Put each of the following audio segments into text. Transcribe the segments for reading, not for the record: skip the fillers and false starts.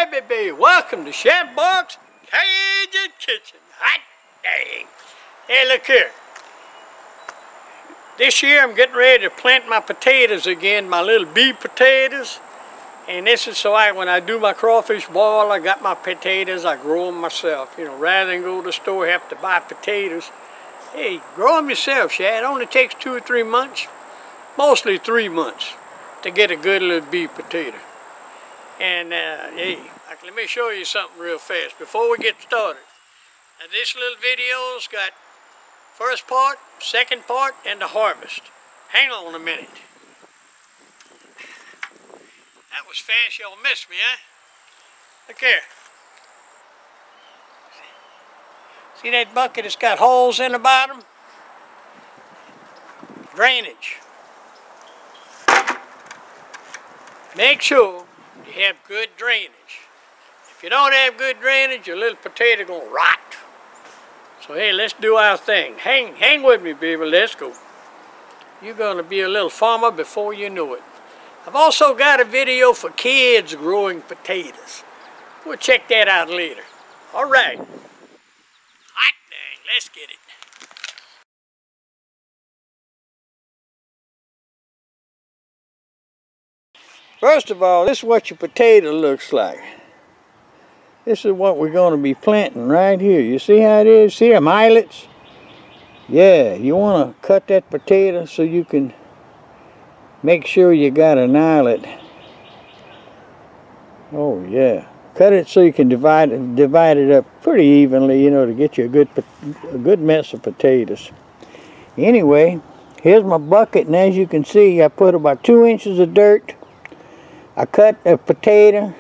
Hey, baby, welcome to Chef Bourque's Cajun Kitchen. Hot dang. Hey, look here. This year I'm getting ready to plant my potatoes again, my little bee potatoes. And this is so when I do my crawfish boil, I got my potatoes, I grow them myself. You know, rather than go to the store, have to buy potatoes. Hey, grow them yourself, Shad. It only takes 2 or 3 months, mostly 3 months, to get a good little bee potato. And hey, let me show you something real fast before we get started. Now, this little video's got first part, second part, and the harvest. Hang on a minute. That was fast, y'all missed me, huh? Look here. See that bucket? It's got holes in the bottom? Drainage. Make sure you have good drainage. If you don't have good drainage, your little potato gonna rot. So hey, let's do our thing. Hang with me, baby. Let's go. You're gonna be a little farmer before you know it. I've also got a video for kids growing potatoes. We'll check that out later. All right. Hot dang, let's get it. First of all, this is what your potato looks like. This is what we're going to be planting right here. You see how it is? See them eyelets? Yeah, you want to cut that potato so you can make sure you got an eyelet. Oh yeah. Cut it so you can divide it up pretty evenly, you know, to get you a good mess of potatoes. Anyway, here's my bucket, and as you can see, I put about 2 inches of dirt. I cut a potato,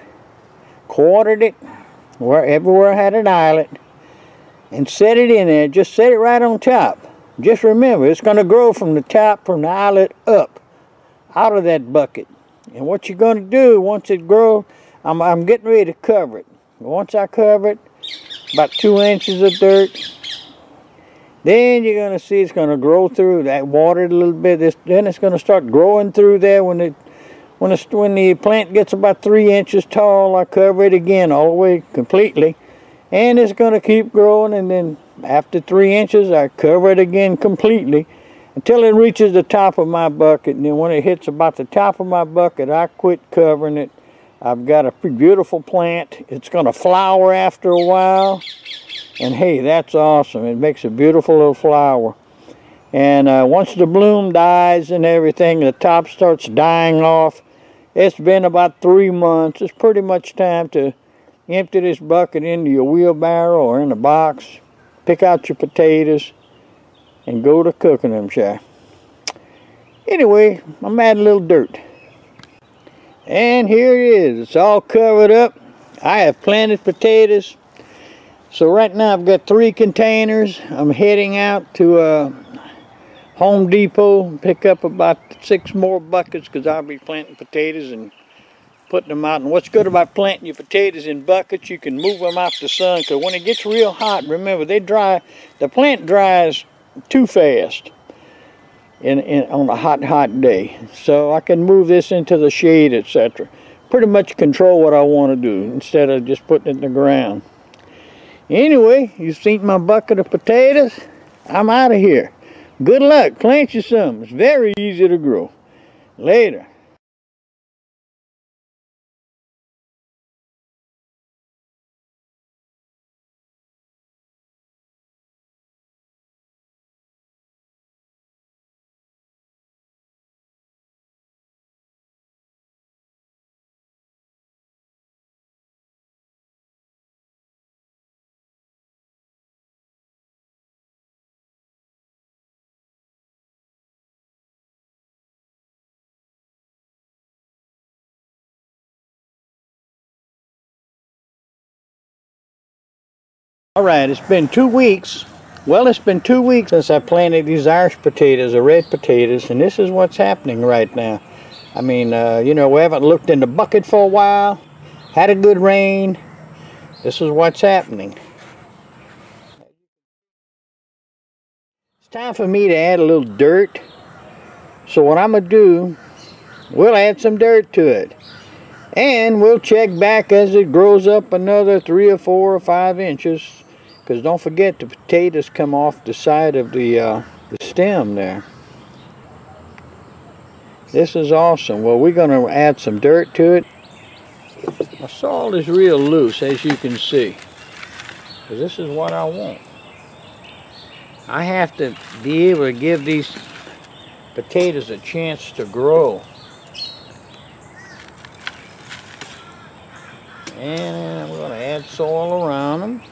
quartered it everywhere I had an eyelet, and set it in there. Just set it right on top. Just remember, it's going to grow from the top, from the eyelet up, out of that bucket. And what you're going to do once it grows, I'm getting ready to cover it. Once I cover it, about 2 inches of dirt, then you're going to see it's going to grow through that, watered a little bit. Then it's going to start growing through there. When the plant gets about 3 inches tall, I cover it again all the way completely, and it's going to keep growing. And then after 3 inches, I cover it again completely until it reaches the top of my bucket. And then when it hits about the top of my bucket, I quit covering it. I've got a pretty beautiful plant. It's going to flower after a while, and hey, that's awesome. It makes a beautiful little flower. And once the bloom dies and everything, the top starts dying off. It's been about 3 months. It's pretty much time to empty this bucket into your wheelbarrow or in a box, pick out your potatoes, and go to cooking them, shy. Anyway, I'm adding a little dirt. And here it is. It's all covered up. I have planted potatoes. So right now I've got 3 containers. I'm heading out to Home Depot, pick up about 6 more buckets, because I'll be planting potatoes and putting them out. And what's good about planting your potatoes in buckets, you can move them out the sun, because when it gets real hot, remember, they dry. The plant dries too fast on a hot day. So I can move this into the shade, etc. Pretty much control what I want to do instead of just putting it in the ground. Anyway, you've seen my bucket of potatoes. I'm out of here. Good luck. Plant you some. It's very easy to grow. Later. Alright, it's been 2 weeks. Well, it's been 2 weeks since I planted these Irish potatoes, the red potatoes, and this is what's happening right now. I mean, you know, we haven't looked in the bucket for a while, had a good rain. This is what's happening. It's time for me to add a little dirt. So what I'm going to do, we'll add some dirt to it. And we'll check back as it grows up another 3 or 4 or 5 inches, because don't forget the potatoes come off the side of the stem there. This is awesome. Well, we're going to add some dirt to it. My soil is real loose, as you can see, because this is what I want. I have to be able to give these potatoes a chance to grow. And we're going to add soil around them.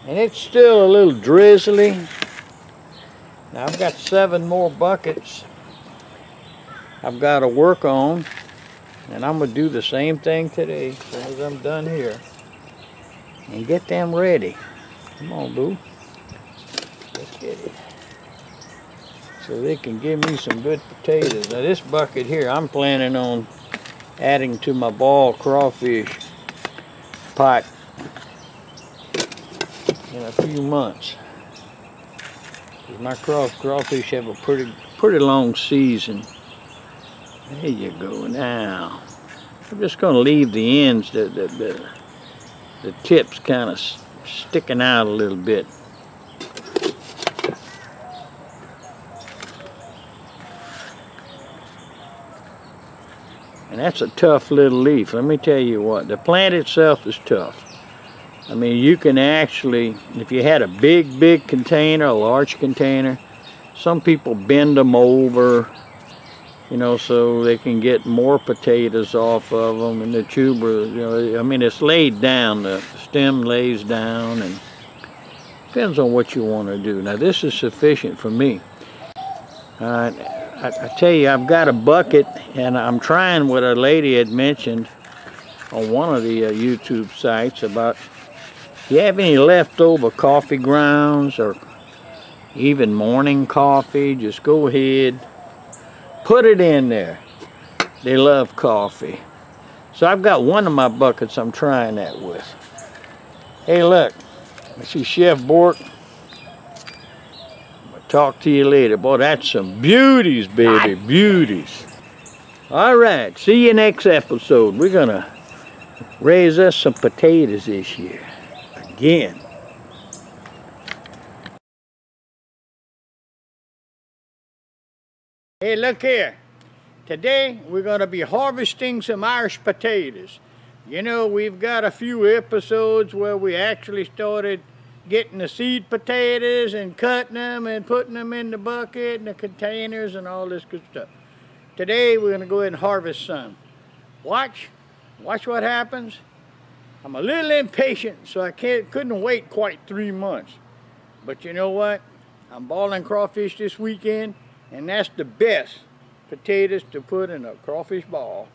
And it's still a little drizzly. Now I've got 7 more buckets I've got to work on. And I'm going to do the same thing today as soon as I'm done here. And get them ready. Come on, boo. Let's get it. So they can give me some good potatoes. Now this bucket here, I'm planning on adding to my ball crawfish pot in a few months. Because my crawfish have a pretty long season. There you go. Now I'm just going to leave the ends, the tips kind of sticking out a little bit. And that's a tough little leaf. Let me tell you what, the plant itself is tough. I mean, you can actually, if you had a big container, a large container, some people bend them over, you know, so they can get more potatoes off of them. And the tuber, you know, I mean, it's laid down, the stem lays down, and depends on what you want to do. Now, this is sufficient for me. I tell you, I've got a bucket, and I'm trying what a lady had mentioned on one of the YouTube sites about if you have any leftover coffee grounds or even morning coffee, just go ahead, put it in there. They love coffee. So I've got one of my buckets I'm trying that with. Hey, look, I see Chef Bourque. Talk to you later. Boy, that's some beauties, baby, beauties. All right, see you next episode. We're gonna raise us some potatoes this year again. Hey, look here. Today we're gonna be harvesting some Irish potatoes. You know, we've got a few episodes where we actually started getting the seed potatoes and cutting them and putting them in the bucket and the containers and all this good stuff. Today we're going to go ahead and harvest some. Watch what happens. I'm a little impatient, so I couldn't wait quite 3 months. But you know what? I'm balling crawfish this weekend, and that's the best potatoes to put in a crawfish ball.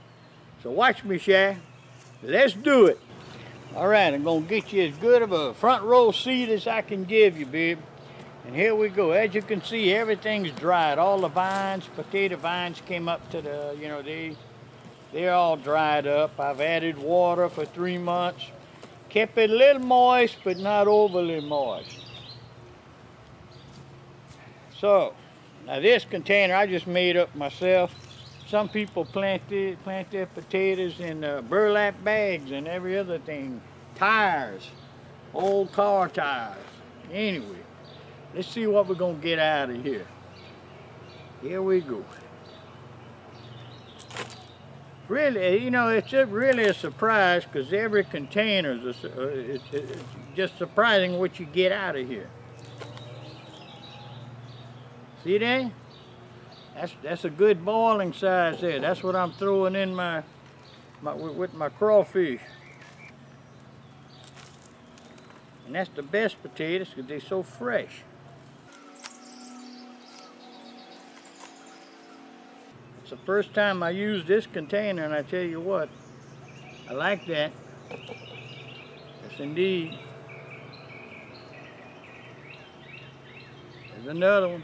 So watch me, Shay. Let's do it. All right, I'm going to get you as good of a front row seat as I can give you, babe. And here we go. As you can see, everything's dried. All the vines, potato vines came up to the, you know, they're all dried up. I've added water for 3 months. Kept it a little moist, but not overly moist. So, now this container I just made up myself. Some people plant their potatoes in burlap bags and every other thing. Tires, old car tires. Anyway, let's see what we're gonna get out of here. Here we go. Really, you know, it's really a surprise because every container is it's just surprising what you get out of here. See that? That's a good boiling size there. That's what I'm throwing in with my crawfish. And that's the best potatoes because they're so fresh. It's the first time I used this container, and I tell you what, I like that. Yes, indeed. There's another one.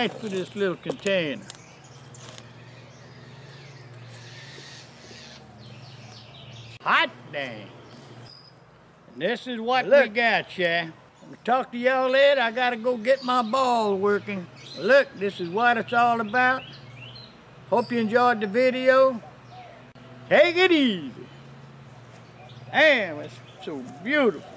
right for this little container. Hot dang. And this is what we got, Shy. I'll talk to y'all later. I gotta go get my ball working. Look, this is what it's all about. Hope you enjoyed the video. Take it easy. Damn, it's so beautiful.